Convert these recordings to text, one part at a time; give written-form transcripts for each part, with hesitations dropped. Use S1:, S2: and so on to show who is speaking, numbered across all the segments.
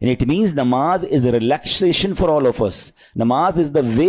S1: And it means namaz is a relaxation for all of us. Namaz is the way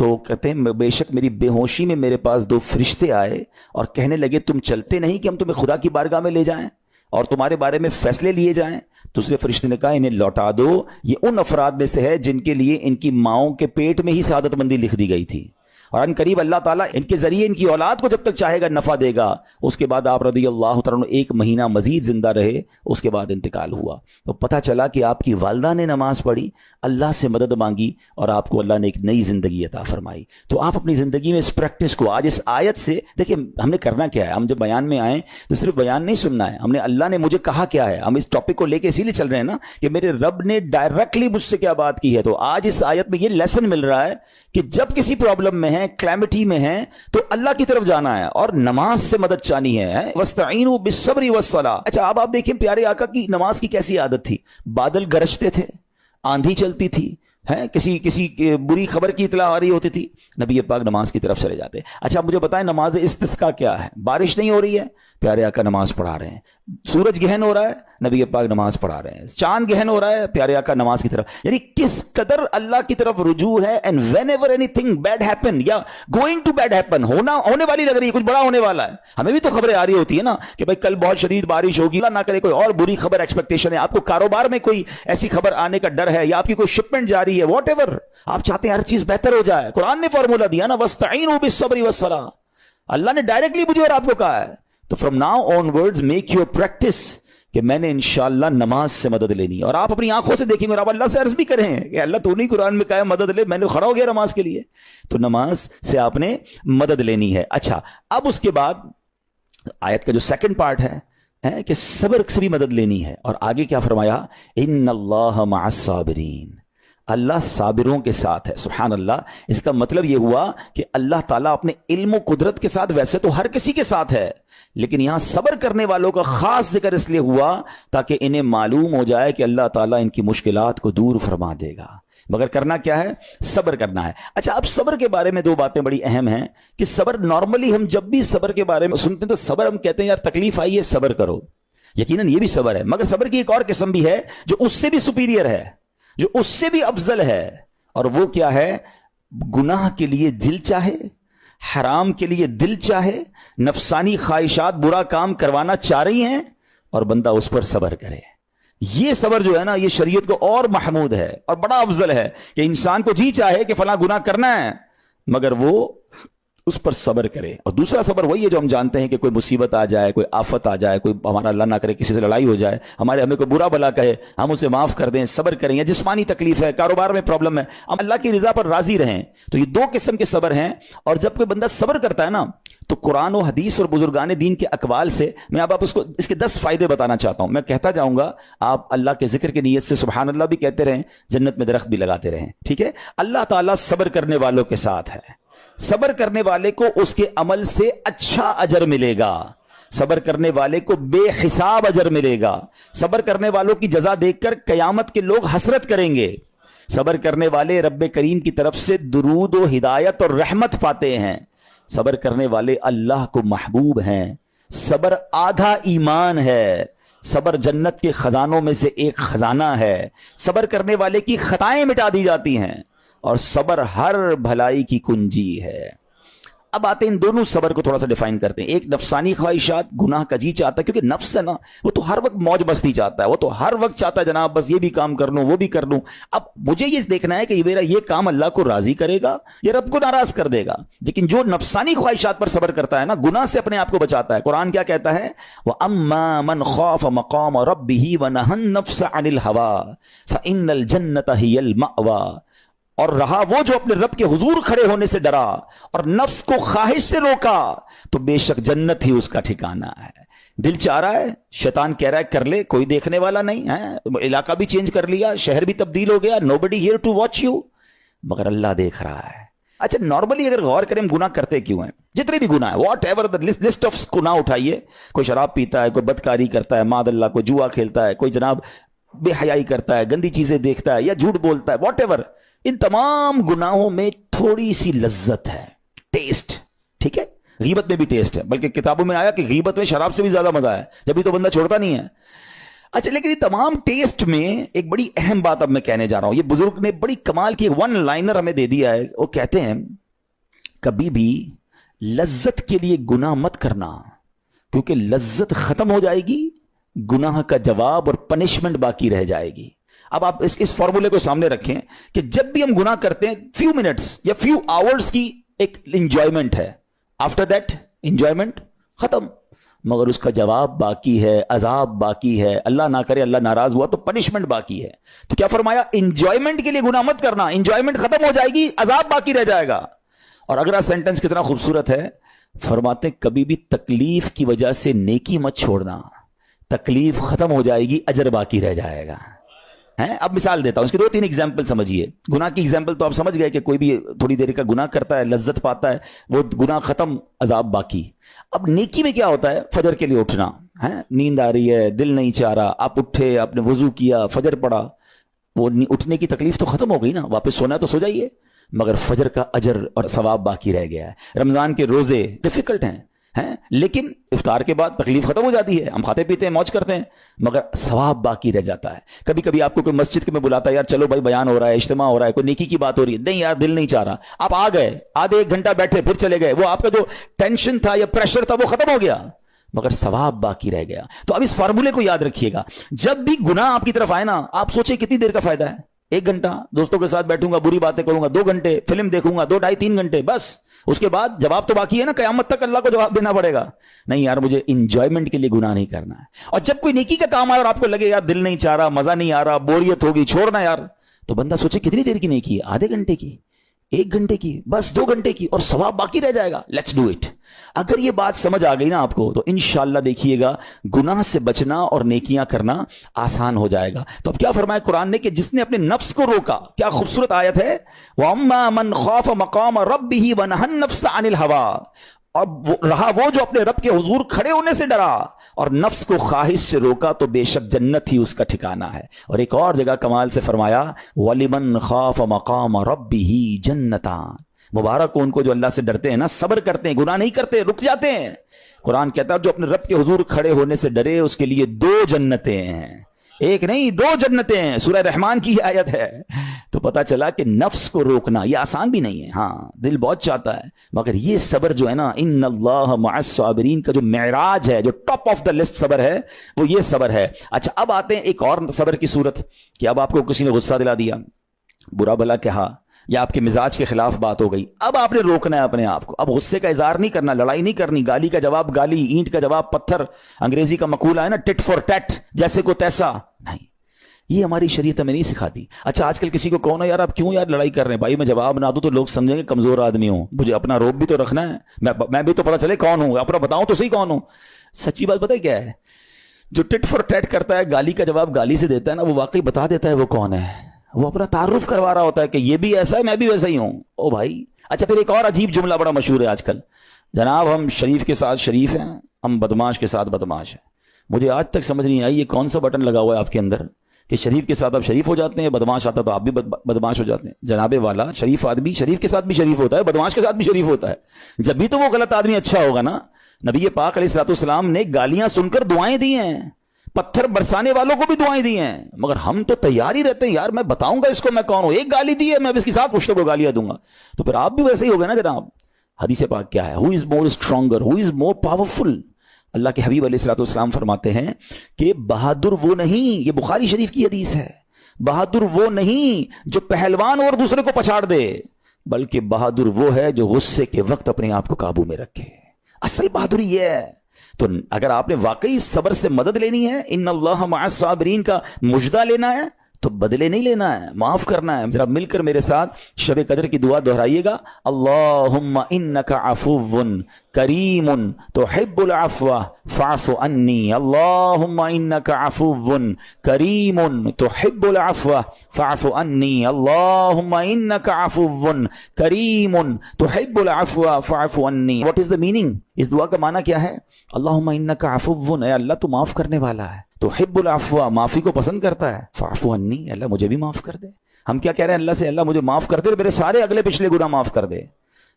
S1: تو کہتے ہیں بے شک میری بے ہوشی میں میرے پاس 2 فرشتے آئے اور کہنے لگے تم چلتے نہیں کہ ہم تمہیں خدا کی بارگاہ میں لے جائیں اور تمہارے بارے میں فیصلے لیے جائیں. دوسرے فرشتے نے کہا انہیں لوٹا دو, یہ ان افراد میں سے ہے جن کے لیے ان کی ماؤں کے پیٹ میں ہی سعادت مندی لکھ دی گئی تھی, اور ان قریب اللہ تعالیٰ ان کے ذریعے ان کی اولاد کو جب تک چاہے گا نفع دے گا. اس کے بعد آپ رضی اللہ تعالیٰ 1 مہینہ مزید زندہ رہے, اس کے بعد انتقال ہوا. تو پتہ چلا کہ آپ کی والدہ نے نماز پڑھی, اللہ سے مدد مانگی اور آپ کو اللہ نے ایک نئی زندگی عطا فرمائی. تو آپ اپنی زندگی میں اس پریکٹس کو آج اس آیت سے دیکھیں, ہم نے کرنا کیا ہے. ہم جب بیان میں آئیں تو صرف بیان نہیں سننا ہے, ہم نے اللہ نے مجھے کہا کیا ہے. ہم اس ٹاپک کو لے کے اسی لیے چل رہے ہیں نا کہ میرے رب نے ڈائریکٹلی مجھ سے کیا بات کی ہے. تو آج اس آیت میں یہ لیسن مل رہا ہے کہ جب کسی پرابلم میں ہے, کلیمٹی میں ہیں, تو اللہ کی طرف جانا ہے اور نماز سے مدد چانی ہے. وَاسْتَعِينُوا بِالصَّبْرِ وَالصَّلَاةِ. اچھا اب آپ دیکھیں پیارے آقا کی نماز کی کیسی عادت تھی. بادل گرجتے تھے, آندھی چلتی تھی, کسی بری خبر کی اطلاع آ رہی ہوتی تھی, نبی پاک نماز کی طرف چلے جاتے. اچھا مجھے بتائیں نماز استسقاء کیا ہے؟ بارش نہیں ہو رہی ہے, پیارے آقا نماز پڑھا رہے ہیں. سورج گہن ہو رہا ہے, نبی پاک نماز پڑھا رہے ہیں. چاند گہن ہو رہا ہے, پیارے آقا نماز کی طرف. یعنی کس قدر اللہ کی طرف رجوع ہے. And whenever anything bad happen یا گوئنگ ٹو بیڈ ہیپن, ہونے والی لگ رہی ہے, کچھ بڑا ہونے والا ہے. ہمیں بھی تو خبریں آ رہی ہوتی ہے نا کہ بھائی کل بہت شدید بارش ہوگی, اللہ نہ کرے کوئی اور بری خبر ایکسپیکٹیشن ہے, آپ کو کاروبار میں کوئی ایسی خبر آنے کا ڈر ہے, یا آپ کی کوئی شپمنٹ جاری ہے, واٹ ایور آپ چاہتے ہیں ہر چیز بہتر ہو جائے. قرآن نے فارمولا دیا نا, وَاسْتَعِينُوا بِالصَّبْرِ وَالصَّلَاةِ. اللہ نے ڈائریکٹلی مجھے اور آپ کو کہا ہے. تو from now on words make your practice کہ میں نے انشاءاللہ نماز سے مدد لینی. اور آپ اپنی آنکھوں سے دیکھیں گے اور آپ اللہ سے عرض بھی کریں کہ اللہ تو نہیں قرآن میں کہا ہے مدد لے, میں نے کھڑا ہو گیا نماز کے لیے. تو نماز سے آپ نے مدد لینی ہے. اچھا اب اس کے بعد آیت کا جو سیکنڈ پارٹ ہے کہ صبر سے بھی مدد لینی ہے. اور آگے کیا فرمایا, ان اللہ مع الصابرین, اللہ صابروں کے ساتھ ہے. سبحان اللہ. اس کا مطلب یہ ہوا کہ اللہ تعالیٰ اپنے علم و قدرت کے ساتھ ویسے تو ہر کسی کے ساتھ ہے, لیکن یہاں صبر کرنے والوں کا خاص ذکر اس لیے ہوا تاکہ انہیں معلوم ہو جائے کہ اللہ تعالیٰ ان کی مشکلات کو دور فرما دے گا. مگر کرنا کیا ہے؟ صبر کرنا ہے. اچھا اب صبر کے بارے میں 2 باتیں بڑی اہم ہیں کہ صبر نارملی ہم جب بھی صبر کے بارے میں سنتے ہیں تو صبر ہم کہتے ہیں یار تکلیف آئی ہے صبر کرو, یقیناً یہ بھی صبر ہے, مگر صبر کی ایک اور قسم بھی ہے جو اس سے بھی سپیریئر ہے, جو اس سے بھی افضل ہے. اور وہ کیا ہے؟ گناہ کے لیے دل چاہے, حرام کے لیے دل چاہے, نفسانی خواہشات برا کام کروانا چاہ رہی ہیں اور بندہ اس پر صبر کرے. یہ صبر جو ہے نا, یہ شریعت کو اور محمود ہے اور بڑا افضل ہے کہ انسان کو جی چاہے کہ فلاں گناہ کرنا ہے مگر وہ اس پر صبر کرے. اور دوسرا صبر وہی ہے جو ہم جانتے ہیں کہ کوئی مصیبت آ جائے, کوئی آفت آ جائے, کوئی ہمارا اللہ نہ کرے کسی سے لڑائی ہو جائے, ہمیں کوئی برا بلا کہے, ہم اسے معاف کر دیں, صبر کریں. یا جسمانی تکلیف ہے, کاروبار میں پرابلم ہے, ہم اللہ کی رضا پر راضی رہیں. تو یہ 2 قسم کے صبر ہیں. اور جب کوئی بندہ صبر کرتا ہے نا تو قرآن و حدیث اور بزرگان دین کے اقوال سے میں اب آپ اس کے 10 فائدے بتانا چاہتا ہوں. میں کہتا جاؤں گا, آپ اللہ کے ذکر کی نیت سے سبحان اللہ بھی کہتے رہیں, جنت میں درخت بھی لگاتے رہیں. ٹھیک ہے. اللہ تعالیٰ صبر کرنے والوں کے ساتھ ہے. صبر کرنے والے کو اس کے عمل سے اچھا اجر ملے گا, صبر کرنے والے کو بے حساب اجر ملے گا. صبر کرنے والوں کی جزا دیکھ کر قیامت کے لوگ حسرت کریں گے. صبر کرنے والے رب کریم کی طرف سے درود و ہدایت اور رحمت پاتے ہیں. صبر کرنے والے اللہ کو محبوب ہیں. صبر آدھا ایمان ہے. صبر جنت کے خزانوں میں سے ایک خزانہ ہے. صبر کرنے والے کی خطائیں مٹا دی جاتی ہیں اور صبر ہر بھلائی کی کنجی ہے. اب آتے ہیں ان دونوں صبر کو تھوڑا سا ڈیفائن کرتے ہیں. ایک نفسانی خواہشات, گناہ کا جی چاہتا ہے, کیونکہ نفس ہے نا وہ تو ہر وقت موج مستی چاہتا ہے, وہ تو ہر وقت چاہتا ہے جناب بس یہ بھی کام کر لوں وہ بھی کر لوں. اب مجھے یہ دیکھنا ہے کہ میرا یہ کام اللہ کو راضی کرے گا یا رب کو ناراض کر دے گا. لیکن جو نفسانی خواہشات پر صبر کرتا ہے نا, گناہ سے اپنے آپ کو بچاتا ہے, قرآن کیا کہتا ہے, وَأَمَّا مَنْ خَافَ مَقَامَ رَبِّهِ وَنَهَى النَّفْسَ عَنِ الْهَوَىٰ فَإِنَّ الْجَنَّةَ هِيَ الْمَأْوَىٰ. اور رہا وہ جو اپنے رب کے حضور کھڑے ہونے سے ڈرا اور نفس کو خواہش سے روکا تو بے شک جنت ہی اس کا ٹھکانہ ہے. دل چاہ رہا ہے, شیطان کہہ رہا ہے کر لے, کوئی دیکھنے والا نہیں ہے, علاقہ بھی چینج کر لیا, شہر بھی تبدیل ہو گیا, nobody here to watch you, مگر اللہ دیکھ رہا ہے. اچھا نارملی اگر غور کریں ہم گناہ کرتے کیوں ہیں, جتنے بھی گناہ ہیں, واٹ ایور لسٹ آف گناہ اٹھائیے, کوئی شراب پیتا ہے, کوئی بدکاری کرتا ہے, معاذ اللہ کوئی جوا کھیلتا ہے, کوئی جناب بے حیائی کرتا ہے, گندی چیزیں دیکھتا ہے یا جھوٹ بولتا ہے, واٹ ایور, ان تمام گناہوں میں تھوڑی سی لذت ہے, ٹیسٹ. ٹھیک ہے, غیبت میں بھی ٹیسٹ ہے, بلکہ کتابوں میں آیا کہ غیبت میں شراب سے بھی زیادہ مزہ ہے, جبھی تو بندہ چھوڑتا نہیں ہے. اچھا لیکن یہ تمام ٹیسٹ میں ایک بڑی اہم بات اب میں کہنے جا رہا ہوں. یہ بزرگ نے بڑی کمال کی ون لائنر ہمیں دے دیا ہے. وہ کہتے ہیں کبھی بھی لذت کے لیے گناہ مت کرنا, کیونکہ لذت ختم ہو جائے گی, گناہ کا جواب اور پنشمنٹ باقی رہ جائے گی. اب آپ اس فارمولے کو سامنے رکھیں کہ جب بھی ہم گناہ کرتے ہیں فیو منٹس یا فیو آورز کی ایک انجوائمنٹ ہے, آفٹر دیٹ انجوائمنٹ ختم, مگر اس کا جواب باقی ہے, عذاب باقی ہے, اللہ نہ کرے اللہ ناراض ہوا تو پنشمنٹ باقی ہے. تو کیا فرمایا, انجوائمنٹ کے لیے گناہ مت کرنا, انجوائمنٹ ختم ہو جائے گی, عذاب باقی رہ جائے گا. اور اگلا سینٹنس کتنا خوبصورت ہے, فرماتے ہیں کبھی بھی تکلیف کی وجہ سے نیکی مت چھوڑنا, تکلیف ختم ہو جائے گی, اجر باقی رہ جائے گا. اب مثال دیتا ہوں, اس کی 2-3 ایگزامپل سمجھیے. گناہ کی ایگزامپل تو آپ سمجھ گئے کہ کوئی بھی تھوڑی دیر کا گناہ کرتا ہے, لذت پاتا ہے, وہ گناہ ختم, عذاب باقی. اب نیکی میں کیا ہوتا ہے, فجر کے لیے اٹھنا, نیند آ رہی ہے, دل نہیں چاہ رہا, آپ اٹھے, آپ نے وضو کیا, فجر پڑا, وہ اٹھنے کی تکلیف تو ختم ہو گئی نا, واپس سونا تو سو جائیے, مگر فجر کا اجر اور ثواب باقی رہ گیا ہے. رمضان کے روزے ڈیفیکلٹ ہیں, لیکن افطار کے بعد تکلیف ختم ہو جاتی ہے, ہم کھاتے پیتے ہیں, موج کرتے ہیں, مگر ثواب باقی رہ جاتا ہے. کبھی کبھی آپ کو کوئی مسجد میں بلاتا ہے, یار چلو بھائی بیان ہو رہا ہے, اجتماع ہو رہا ہے, کوئی نیکی کی بات ہو رہی ہے, نہیں یار دل نہیں چاہ رہا, آپ آ گئے, آدھے 1 گھنٹہ بیٹھے, پھر چلے گئے, وہ آپ کا جو ٹینشن تھا یا پریشر تھا وہ ختم ہو گیا, مگر ثواب باقی رہ گیا. تو اب اس فارمولے کو یاد رکھیے گا, جب بھی گناہ آپ کی طرف آئے نا, آپ سوچیں کتنی دیر کا فائدہ ہے, 1 گھنٹہ دوستوں کے ساتھ بیٹھوں گا, بری باتیں کروں گا, 2 گھنٹے فلم دیکھوں گا, 2 ڈھائی 3 گھنٹے, بس اس کے بعد جواب تو باقی ہے نا, قیامت تک اللہ کو جواب دینا پڑے گا. نہیں یار مجھے انجوائمنٹ کے لیے گناہ نہیں کرنا ہے. اور جب کوئی نیکی کا کام آئے اور آپ کو لگے یار دل نہیں چاہ رہا, مزہ نہیں آ رہا, بوریت ہوگی, چھوڑنا یار, تو بندہ سوچے کتنی دیر کی نیکی ہے, آدھے گھنٹے کی, 1 گھنٹے کی, بس 2 گھنٹے کی, اور ثواب باقی رہ جائے گا. Let's do it. اگر یہ بات سمجھ آ گئی نا آپ کو, تو انشاءاللہ دیکھیے گا گناہ سے بچنا اور نیکیاں کرنا آسان ہو جائے گا. تو اب کیا فرمایا قرآن نے کہ جس نے اپنے نفس کو روکا, کیا خوبصورت آیت ہے, وَأَمَّا مَنْ خَافَ مَقَامَ رَبِّهِ وَنَهَى النَّفْسَ عَنِ الْهَوَىٰ, اور رہا وہ جو اپنے رب کے حضور کھڑے ہونے سے ڈرا اور نفس کو خواہش سے روکا, تو بے شک جنت ہی اس کا ٹھکانہ ہے. اور ایک اور جگہ کمال سے فرمایا, وَلِمَنْ خَافَ مَقَامَ رَبِّهِ جَنَّتَانِ, مبارک ہو ان کو جو اللہ سے ڈرتے ہیں نا, صبر کرتے ہیں, گناہ نہیں کرتے, رک جاتے ہیں. قرآن کہتا ہے جو اپنے رب کے حضور کھڑے ہونے سے ڈرے اس کے لیے 2 جنتیں ہیں, 1 نہیں 2 جنتیں ہیں. سورہ رحمان کی آیت ہے. تو پتا چلا کہ نفس کو روکنا یہ آسان بھی نہیں ہے, ہاں دل بہت چاہتا ہے, مگر یہ صبر جو ہے نا, ان اللہ مع الصابرین کا جو معراج ہے, جو ٹاپ آف دا لسٹ صبر ہے, وہ یہ صبر ہے. اچھا اب آتے ہیں ایک اور صبر کی صورت, کہ اب آپ کو کسی نے غصہ دلا دیا, برا بھلا کہا, یا آپ کے مزاج کے خلاف بات ہو گئی, اب آپ نے روکنا ہے اپنے آپ کو. اب غصے کا اظہار نہیں کرنا, لڑائی نہیں کرنی, گالی کا جواب گالی, اینٹ کا جواب پتھر, انگریزی کا مقولہ ہے نا ٹٹ فور ٹیٹ, جیسے کو تیسا نہیں, یہ ہماری شریعت ہمیں نہیں سکھاتی. اچھا آج کل کسی کو کہو نا یار آپ کیوں یار لڑائی کر رہے ہیں, بھائی میں جواب نہ دوں تو لوگ سمجھیں گے کمزور آدمی ہوں, مجھے اپنا روب بھی تو رکھنا ہے, میں بھی تو پتا چلے کون ہوں, اپنا بتاؤں تو صحیح کون ہوں. سچی بات پتہ ہے کیا ہے, جو ٹٹ فور ٹیٹ کرتا ہے, گالی کا جواب گالی سے دیتا ہے نا, وہ واقعی بتا دیتا ہے وہ کون ہے, وہ اپنا تعارف کروا رہا ہوتا ہے کہ یہ بھی ایسا ہے, میں بھی ویسا ہی ہوں. او بھائی. اچھا پھر ایک اور عجیب جملہ بڑا مشہور ہے آج کل, جناب ہم شریف کے ساتھ شریف ہیں, ہم بدماش کے ساتھ بدماش ہیں. مجھے آج تک سمجھ نہیں آئی یہ کون سا بٹن لگا ہوا ہے آپ کے اندر کہ شریف کے ساتھ آپ شریف ہو جاتے ہیں, بدماش آتا تو آپ بھی بدماش ہو جاتے ہیں. جناب والا, شریف آدمی شریف کے ساتھ بھی شریف ہوتا ہے, بدماش کے ساتھ بھی شریف ہوتا ہے. جب بھی تو وہ غلط آدمی اچھا ہوگا نا. نبی پاک علیہ الصلوۃ والسلام نے گالیاں سن کر دعائیں دی ہیں, پتھر برسانے والوں کو بھی دعائیں دی ہیں, مگر ہم تو تیار ہی رہتے ہیں, یار میں بتاؤں گا اس کو میں کون ہوں, 1 گالی دی ہے میں اس کے ساتھ پشتوں کو گالیاں دوں گا. تو پھر آپ بھی ویسے ہی ہو گئے نا جناب. حدیث پاک کیا ہے, ہو از مور اسٹرانگر, ہو از مور پاورفل. اللہ کے حبیب علیہ الصلوۃ والسلام فرماتے ہیں کہ بہادر وہ نہیں, یہ بخاری شریف کی حدیث ہے, بہادر وہ نہیں جو پہلوان اور دوسرے کو پچھاڑ دے, بلکہ بہادر وہ ہے جو غصے کے وقت اپنے آپ کو قابو میں رکھے. اصل بہادری یہ ہے. تو اگر آپ نے واقعی صبر سے مدد لینی ہے, ان اللہ مع الصابرین کا مجدہ لینا ہے, تو بدلے نہیں لینا ہے, معاف کرنا ہے. ذرا مل کر میرے ساتھ شب قدر کی دعا دہرائیے گا, اللہم انک عفو کریم تحب العفو فاعف عنی, اللہم انک عفو کریم تحب العفو فاعف عنی, اللہم انک عفو کریم تحب العفو فاعف عنی. واٹ از دا میننگ, اس دعا کا معنی کیا ہے؟ اللہم انک عفو, اے اللہ تو معاف کرنے والا ہے, تحب العفو, معافی کو پسند کرتا ہے, فاعف عنی, اللہ مجھے بھی معاف کر دے. ہم کیا کہہ رہے ہیں اللہ سے, اللہ مجھے معاف کر دے, میرے سارے اگلے پچھلے گناہ معاف کر دے.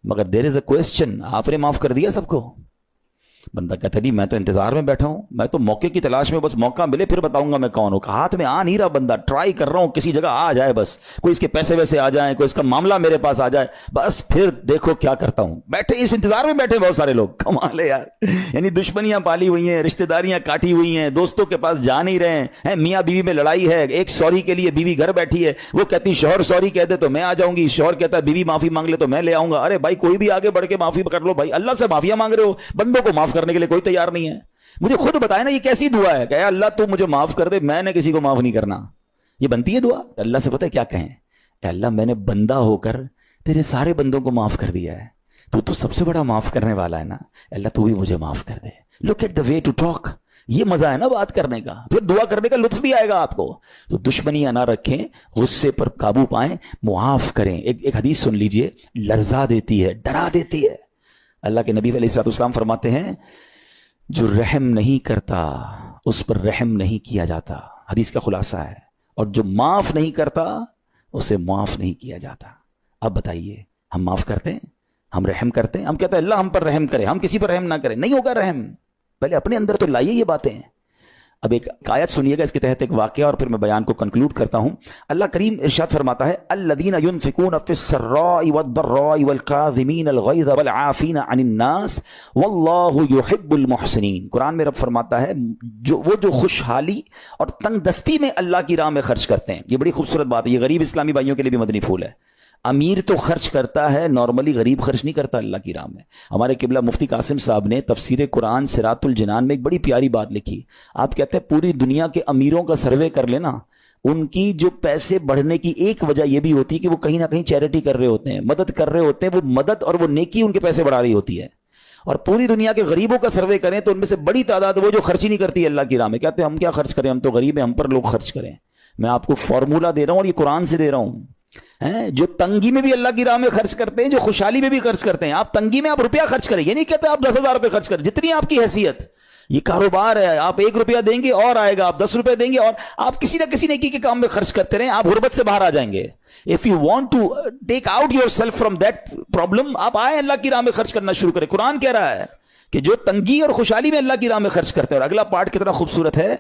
S1: مگر دیر از اے کوسچن, آپ نے معاف کر دیا سب کو؟ بندہ کہتا نہیں میں تو انتظار میں بیٹھا ہوں, میں تو موقع کی تلاش میں, بس موقع ملے پھر بتاؤں گا میں کون ہوں. ہاتھ میں آ نہیں رہا بندہ, ٹرائی کر رہا ہوں کسی جگہ آ جائے, بس کوئی اس کے پیسے ویسے آ جائیں, کوئی اس کا معاملہ میرے پاس آ جائے, بس پھر دیکھو کیا کرتا ہوں. بیٹھے اس انتظار میں بیٹھے بہت سارے لوگ, کمال ہے یار. یعنی دشمنیاں پالی ہوئی ہیں, رشتہ داریاں کاٹی ہوئی ہیں, دوستوں کے پاس جا نہیں رہے ہیں, میاں بیوی میں لڑائی ہے, ایک سوری کے لیے بیوی گھر بیٹھی ہے, وہ کہتی شوہر سوری کہہ دے تو میں آ جاؤں گی, شوہر کہتا ہے بیوی معافی مانگ لے تو میں لے آؤں گا. ارے بھائی کوئی بھی آگے بڑھ کے معافی کر لو بھائی, اللہ سے معافیاں مانگ رہے ہو, بندوں کو معاف کرنے کے لیے کوئی تیار نہیں ہے. مجھے خود بتائے نا یہ کیسی دعا ہے کہ اے اللہ تو مجھے معاف کر دے, میں نے کسی کو معاف نہیں کرنا. یہ بنتی ہے دعا؟ اللہ سے پتہ ہے کیا کہیں, اے اللہ میں نے بندہ ہو کر تیرے سارے بندوں کو معاف کر دیا ہے, تو سب سے بڑا معاف کرنے والا ہے نا, اللہ تو بھی مجھے معاف کر دے. Look at the way to talk, یہ مزہ ہے نا بات کرنے کا, پھر دعا کرنے کا لطف بھی آئے گا آپ کو. تو دشمنیاں نہ رکھیں, غصے پر قابو پائیں, معاف کریں. ایک حدیث سن لیجئے, لرزا دیتی ہے, ڈرا دیتی ہے. اللہ کے نبی علیہ الصلوۃ والسلام فرماتے ہیں جو رحم نہیں کرتا اس پر رحم نہیں کیا جاتا. حدیث کا خلاصہ ہے. اور جو معاف نہیں کرتا اسے معاف نہیں کیا جاتا. اب بتائیے ہم معاف کرتے ہیں, ہم رحم کرتے ہیں, ہم کہتے ہیں اللہ ہم پر رحم کرے, ہم کسی پر رحم نہ کریں. نہیں ہوگا رحم, پہلے اپنے اندر تو لائیے یہ باتیں. اب ایک آیت سنیے گا اس کے تحت ایک واقعہ, اور پھر میں بیان کو کنکلوڈ کرتا ہوں. اللہ کریم ارشاد فرماتا ہے الذین ينفقون فی السراء والضراء والکاظمین الغیظ والعافین عن الناس واللہ یحب المحسنین. قرآن میں رب فرماتا ہے جو خوشحالی اور تنگ دستی میں اللہ کی راہ میں خرچ کرتے ہیں. یہ بڑی خوبصورت بات ہے, یہ غریب اسلامی بھائیوں کے لیے بھی مدنی پھول ہے. امیر تو خرچ کرتا ہے نارملی, غریب خرچ نہیں کرتا اللہ کی راہ میں. ہمارے قبلہ مفتی قاسم صاحب نے تفسیر قرآن صراط الجنان میں ایک بڑی پیاری بات لکھی. آپ کہتے ہیں پوری دنیا کے امیروں کا سروے کر لینا, ان کی جو پیسے بڑھنے کی ایک وجہ یہ بھی ہوتی ہے کہ وہ کہیں نہ کہیں چیریٹی کر رہے ہوتے ہیں, مدد کر رہے ہوتے ہیں. وہ مدد اور وہ نیکی ان کے پیسے بڑھا رہی ہوتی ہے. اور پوری دنیا کے غریبوں کا سروے کریں تو ان میں سے بڑی تعداد وہ جو خرچ ہی نہیں کرتی اللہ کی راہ میں. کہتے ہیں ہم کیا خرچ کریں, ہم تو غریب ہیں, ہم پر لوگ خرچ کریں. میں آپ کو فارمولہ دے رہا ہوں اور یہ قرآن سے دے رہا ہوں. جو تنگی میں بھی اللہ کی راہ میں خرچ کرتے ہیں, جو خوشحالی میں بھی خرچ کرتے ہیں. آپ تنگی میں آپ روپیہ خرچ کریں, یہ نہیں کہتے آپ 10,000 روپے خرچ کریں, جتنی آپ کی حیثیت. یہ کاروبار ہے, آپ 1 روپیہ دیں گے اور آئے گا, آپ 10 روپے دیں گے اور آپ کسی نہ کسی نیکی کے کام میں خرچ کرتے رہیں, آپ غربت سے باہر آ جائیں گے. If you want to take out yourself from that problem, آپ آئیں اللہ کی راہ میں خرچ کرنا شروع کریں. قرآن کہہ رہا ہے کہ جو تنگی اور خوشحالی میں اللہ کی راہ میں خرچ کرتے ہیں. اور اگلا پارٹ کتنا خوبصورت ہے,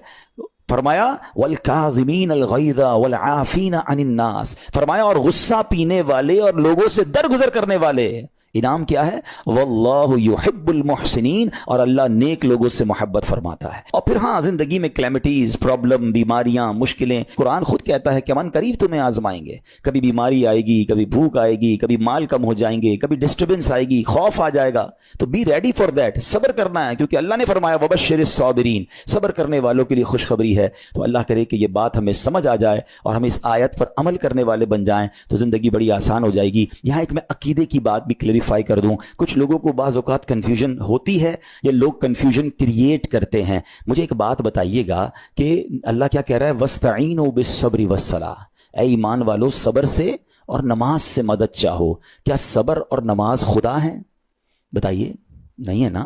S1: فرمایا والکاظمین الغیظ والعافین عن الناس, فرمایا اور غصہ پینے والے اور لوگوں سے درگزر کرنے والے. انعام کیا ہے, واللہ یحب المحسنین, اور اللہ نیک لوگوں سے محبت فرماتا ہے. اور پھر ہاں زندگی میں کلیمٹیز, پرابلم, بیماریاں, مشکلیں, قرآن خود کہتا ہے کہ من قریب تمہیں آزمائیں گے. کبھی بیماری آئے گی, کبھی بھوک آئے گی, کبھی مال کم ہو جائیں گے, کبھی ڈسٹربنس آئے گی, خوف آ جائے گا. تو بی ریڈی فار دیٹ, صبر کرنا ہے, کیونکہ اللہ نے فرمایا وبشر الصابرین, صبر کرنے والوں کے لیے خوشخبری ہے. تو اللہ کرے کہ یہ بات ہمیں سمجھ آ جائے اور ہم اس آیت پر عمل کرنے والے بن جائیں تو زندگی بڑی آسان ہو جائے گی. یہاں ایک میں عقیدے کی بات بھی کلیریفائی کر دوں. کچھ لوگوں کو بعض اوقات کنفیوژن ہوتی ہے یا لوگ کنفیوژن کریٹ کرتے ہیں. مجھے ایک بات بتائیے گا کہ اللہ کیا کہہ رہا ہے, وَاسْتَعِينُوا بِالصَّبْرِ وَالصَّلَاةِ, اے ایمان والو صبر سے اور نماز سے مدد چاہو. کیا صبر اور نماز خدا ہیں؟ بتائیے, نہیں ہے نا,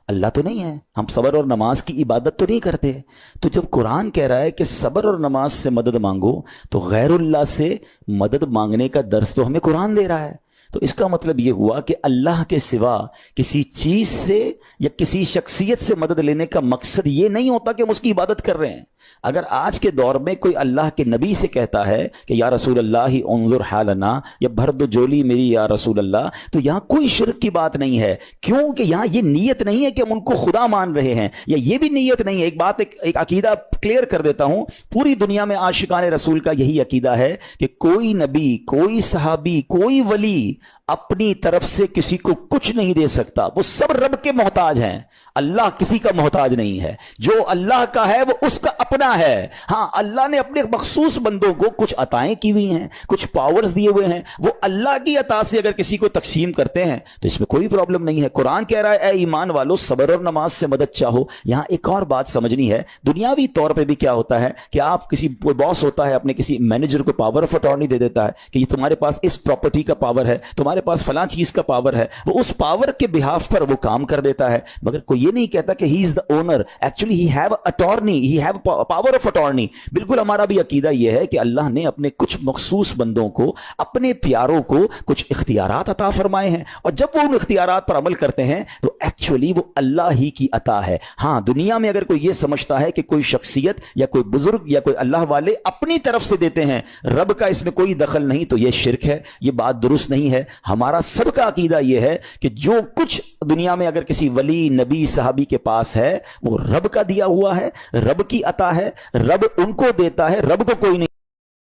S1: اللہ تو نہیں ہے. ہم صبر اور نماز کی عبادت تو نہیں کرتے. تو جب قرآن کہہ رہا ہے کہ صبر اور نماز سے مدد مانگو, تو غیر اللہ سے مدد مانگنے کا درس تو ہمیں قرآن دے رہا ہے. تو اس کا مطلب یہ ہوا کہ اللہ کے سوا کسی چیز سے یا کسی شخصیت سے مدد لینے کا مقصد یہ نہیں ہوتا کہ ہم اس کی عبادت کر رہے ہیں. اگر آج کے دور میں کوئی اللہ کے نبی سے کہتا ہے کہ یا رسول اللہ انظر حالنا, یا بھر دو جولی میری یا رسول اللہ, تو یہاں کوئی شرک کی بات نہیں ہے, کیونکہ یہاں یہ نیت نہیں ہے کہ ہم ان کو خدا مان رہے ہیں, یا یہ بھی نیت نہیں ہے. ایک بات, ایک عقیدہ کلیئر کر دیتا ہوں, پوری دنیا میں عاشقان رسول کا یہی عقیدہ ہے کہ کوئی نبی, کوئی صحابی, کوئی ولی اپنی طرف سے کسی کو کچھ نہیں دے سکتا. وہ سب رب کے محتاج ہیں, اللہ کسی کا محتاج نہیں ہے. جو اللہ کا ہے وہ اس کا اپنا ہے. ہاں اللہ نے اپنے مخصوص بندوں کو کچھ عطائیں کی ہوئی ہیں, کچھ پاورز دیے ہوئے ہیں, وہ اللہ کی عطا سے اگر کسی کو تقسیم کرتے ہیں تو اس میں کوئی پرابلم نہیں ہے. قرآن کہہ رہا ہے اے ایمان والو صبر اور نماز سے مدد چاہو. یہاں ایک اور بات سمجھنی ہے, دنیاوی طور پہ بھی کیا ہوتا ہے کہ آپ کسی باس ہوتا ہے اپنے کسی مینیجر کو پاور آف اٹارنی دے دیتا ہے کہ یہ تمہارے پاس اس پراپرٹی کا پاور ہے، تمہارے پاس فلاں چیز کا پاور ہے، وہ اس پاور کے بہاف پر وہ کام کر دیتا ہے، مگر کوئی یہ نہیں کہتا کہ he is the owner, actually he have attorney, he have power of attorney. بالکل ہمارا بھی عقیدہ یہ ہے کہ اللہ نے اپنے کچھ مخصوص بندوں کو، اپنے پیاروں کو کچھ اختیارات عطا فرمائے ہیں، اور جب وہ ان اختیارات پر عمل کرتے ہیں تو ایکچولی وہ اللہ ہی کی عطا ہے۔ ہاں، دنیا میں اگر کوئی یہ سمجھتا ہے کہ کوئی شخصیت یا کوئی بزرگ یا کوئی اللہ والے اپنی طرف سے دیتے ہیں، رب کا اس میں کوئی دخل نہیں، تو یہ شرک ہے، یہ بات درست نہیں ہے۔ ہمارا سب کا عقیدہ یہ ہے کہ جو کچھ دنیا میں اگر کسی ولی، نبی، صحابی کے پاس ہے وہ رب کا دیا ہوا ہے، رب کی عطا ہے، رب ان کو دیتا ہے، رب کو کوئی نہیں